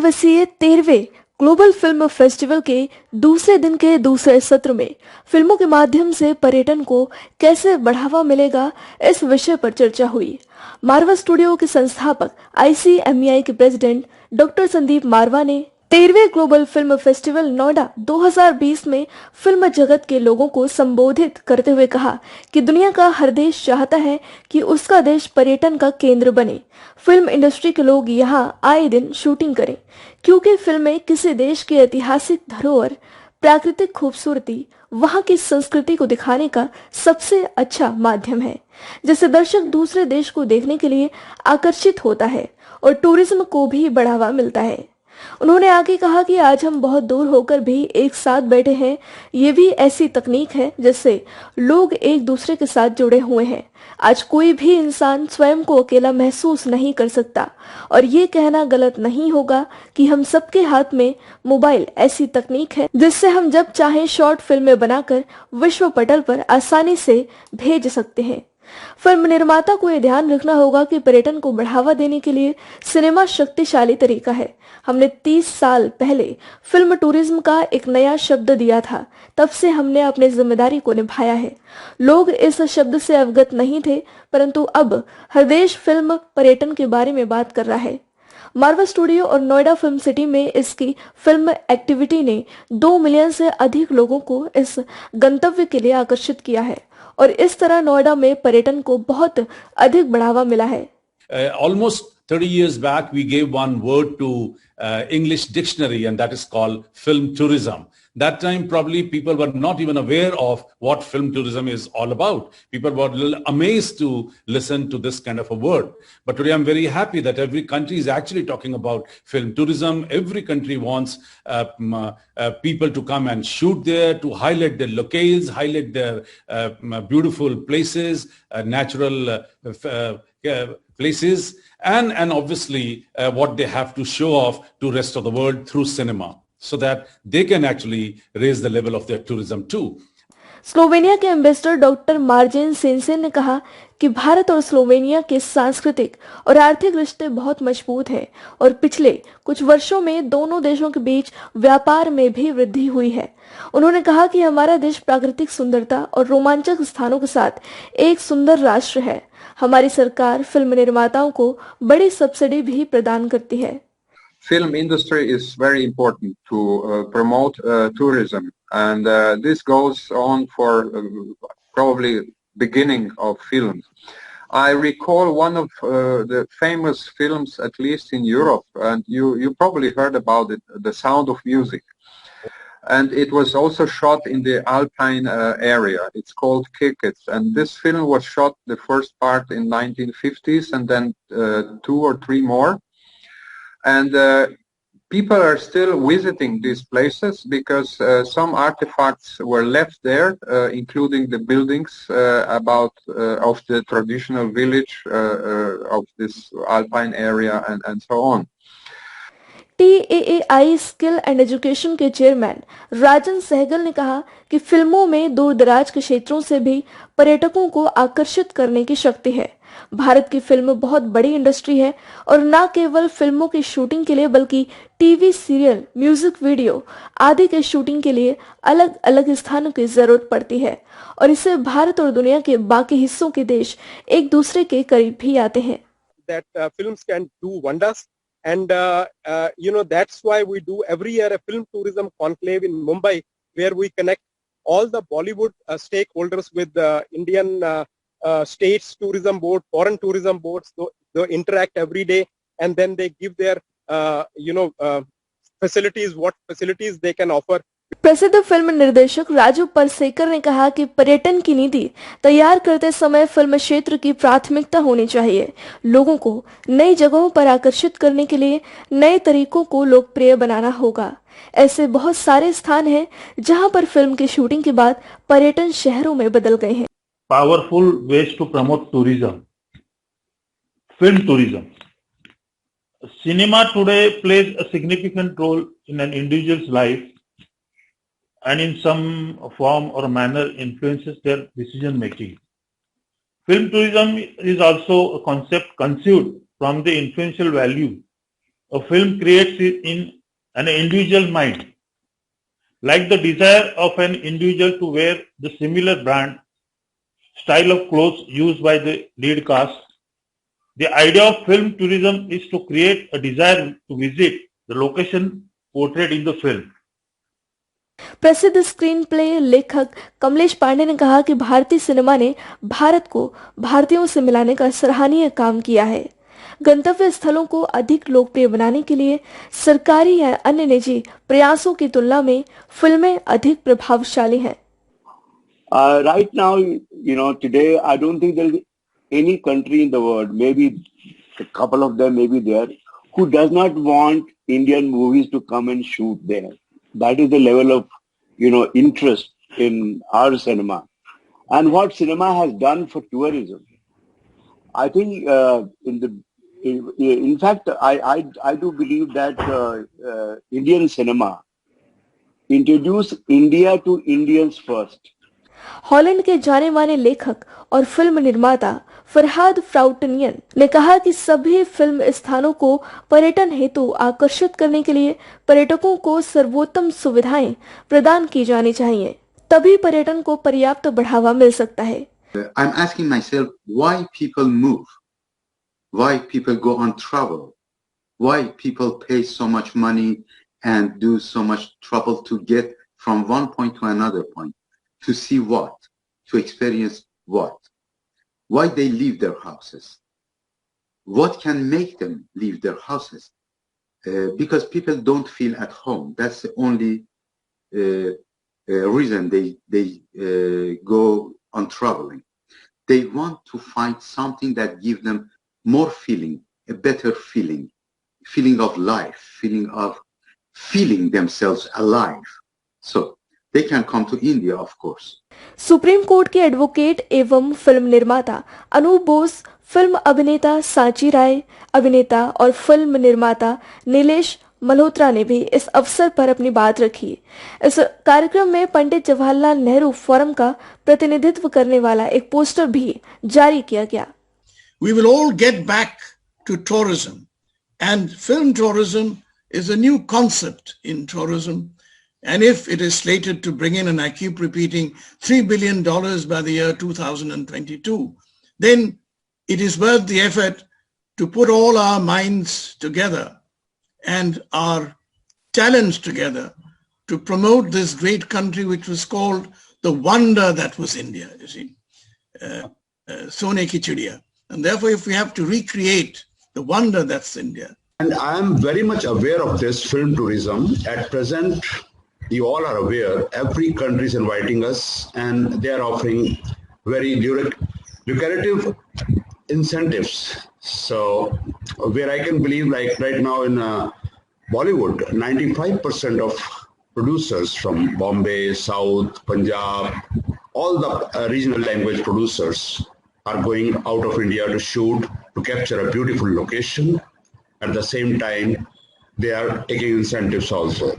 दिवसीय 13वें global film festival के दूसरे दिन के दूसरे सत्र में फिल्मों के माध्यम से पर्यटन को कैसे बढ़ावा मिलेगा, इस विषय पर चर्चा हुई। मारवा स्टूडियो के संस्थापक ICMEI के प्रेसिडेंट डॉक्टर संदीप मारवा ने 13वें ग्लोबल फिल्म फेस्टिवल नोएडा 2020 में फिल्म जगत के लोगों को संबोधित करते हुए कहा कि दुनिया का हर देश चाहता है कि उसका देश पर्यटन का केंद्र बने। फिल्म इंडस्ट्री के लोग यहाँ आए दिन शूटिंग करें, क्योंकि फिल्में किसी देश की ऐतिहासिक धरोहर, प्राकृतिक खूबसूरती, वहाँ की संस्कृति को दिखाने का सबसे अच्छा माध्यम है, जिससे दर्शक दूसरे देश को देखने के लिए आकर्षित होता है और टूरिज्म को भी बढ़ावा मिलता है। उन्होंने आगे कहा कि आज हम बहुत दूर होकर भी एक साथ बैठे हैं। ये भी ऐसी तकनीक है जिससे लोग एक दूसरे के साथ जुड़े हुए हैं। आज कोई भी इंसान स्वयं को अकेला महसूस नहीं कर सकता और ये कहना गलत नहीं होगा कि हम सबके हाथ में मोबाइल ऐसी तकनीक है जिससे हम जब चाहें शॉर्ट फिल्में बनाकर विश्व पटल पर आसानी से भेज सकते हैं। फिल्म निर्माता को यह ध्यान रखना होगा कि पर्यटन को बढ़ावा देने के लिए सिनेमा शक्तिशाली तरीका है। हमने 30 साल पहले फिल्म टूरिज्म का एक नया शब्द दिया था, तब से हमने अपनी जिम्मेदारी को निभाया है। लोग इस शब्द से अवगत नहीं थे, परंतु अब हर देश फिल्म पर्यटन के बारे में बात कर रहा है। मारवा स्टूडियो और नोएडा फिल्म सिटी में इसकी फिल्म एक्टिविटी ने 2 मिलियन से अधिक लोगों को इस गंतव्य के लिए आकर्षित किया है और इस तरह नोएडा में पर्यटन को बहुत अधिक बढ़ावा मिला है। Almost 30 years back, we gave one word to English dictionary, and that is called film tourism. That time, probably people were not even aware of what film tourism is all about. People were a little amazed to listen to this kind of a word. But today, I'm very happy that every country is actually talking about film tourism. Every country wants people to come and shoot there, to highlight their locales, highlight their beautiful places, natural places, and obviously what they have to show off to rest of the world through cinema, so that they can actually raise the level of their tourism too. Slovenia के ambassador doctor margin सेंसेन ने कहा कि भारत और Slovenia के सांस्कृतिक और आर्थिक रिश्ते बहुत मजबूत हैं और पिछले कुछ वर्षों में दोनों देशों के बीच व्यापार में भी वृद्धि हुई है। उन्होंने कहा कि हमारा देश प्राकृतिक सुंदरता और रोमांचक स्थानों के साथ एक सुंदर राष्ट्र है। हमारी सरकार फिल्म निर्माताओं को बड़ी सब्सिडी भी प्रदान करती है। Film industry is very important to promote tourism, and this goes on for probably beginning of film. I recall one of the famous films, at least in Europe, and you probably heard about it, The Sound of Music. And it was also shot in the Alpine area. It's called Kikets, and this film was shot the first part in 1950s, and then 2 or 3 more. And people are still visiting these places because some artifacts were left there, including the buildings of the traditional village of this Alpine area and so on. TAAI skill and education के chairman राजन सहगल ने कहा कि फिल्मों में दूर दराज के क्षेत्रों से भी पर्यटकों को आकर्षित करने की शक्ति है। भारत की फिल्म बहुत बड़ी इंडस्ट्री है और न केवल फिल्मों की शूटिंग के लिए बल्कि टीवी सीरियल, म्यूजिक वीडियो आदि के शूटिंग के लिए अलग अलग स्थानों की जरूरत पड़ती है और इससे भारत और दुनिया के बाकी हिस्सों के देश एक दूसरे के करीब भी आते हैं। That films can do wonders. And, that's why we do every year a film tourism conclave in Mumbai, where we connect all the Bollywood stakeholders with the Indian states tourism board, foreign tourism boards. They interact every day, and then they give their, facilities, what facilities they can offer. प्रसिद्ध film निर्देशक राजू परसेकर ने कहा कि पर्यटन की नीति तैयार करते समय फिल्म क्षेत्र की प्राथमिकता होनी चाहिए। लोगों को नई जगहों पर आकर्षित करने के लिए नए तरीकों को लोकप्रिय बनाना होगा। ऐसे बहुत सारे स्थान हैं जहां पर फिल्म की शूटिंग के बाद पर्यटन शहरों में बदल गए हैं। Powerful ways to promote tourism, film tourism. Cinema today plays a significant role in an individual's life and in some form or manner influences their decision making. Film tourism is also a concept conceived from the influential value a film creates in an individual mind, like the desire of an individual to wear the similar brand, style of clothes used by the lead cast. The idea of film tourism is to create a desire to visit the location portrayed in the film. प्रसिद्ध screen play लेखक कमलेश पांडे ने कहा कि भारतीय cinema ने भारत को भारतीयों से मिलाने का सराहनीय काम किया है। गंतव्य स्थलों को अधिक लोकप्रिय बनाने के लिए सरकारी या अन्य निजी प्रयासों की तुलना में फिल्में अधिक प्रभावशाली हैं। Right now, today, I don't think there is any country in the world, maybe a couple of them may be there, who does not want Indian movies to come and shoot there. That is the level of, interest in our cinema. And what cinema has done for tourism. I think, in fact, I do believe that Indian cinema introduced India to Indians first. Holland के जाने माने लेखक और film निर्माता फरहाद फ्राउटनियन ने कहा कि सभी फिल्म स्थानों को पर्यटन हेतु आकर्षित करने के लिए पर्यटकों को सर्वोत्तम सुविधाएं प्रदान की जानी चाहिए, तभी पर्यटन को पर्याप्त बढ़ावा मिल सकता है। I'm asking myself why people move, why people go on travel, why people pay so much money and do so much trouble to get from one point to another point. To see what? To experience what? Why they leave their houses? What can make them leave their houses? Because people don't feel at home. That's the only reason they go on traveling. They want to find something that gives them more feeling, a better feeling of life, feeling themselves alive. So they can come to India, of course. Supreme court के advocate एवं film निर्माता Anoop Bose, film अभिनेता सांची राय, अभिनेता और film निर्माता नीलेश मल्होत्रा ने भी इस अवसर पर अपनी बात रखी। इस कार्यक्रम में पंडित जवाहरलाल नेहरू फोरम का प्रतिनिधित्व करने वाला एक पोस्टर भी जारी किया गया। We will all get back to tourism, and film tourism is a new concept in tourism. And if it is slated to bring in, and I keep repeating, $3 billion by the year 2022, then it is worth the effort to put all our minds together and our talents together to promote this great country which was called the wonder that was India, you see, Sone ki Chidiya. And therefore, if we have to recreate the wonder that's India. And I am very much aware of this film tourism. At present, you all are aware, every country is inviting us and they are offering very lucrative incentives. So where I can believe, like right now in Bollywood, 95% of producers from Bombay, South, Punjab, all the regional language producers are going out of India to shoot, to capture a beautiful location. At the same time, they are taking incentives also.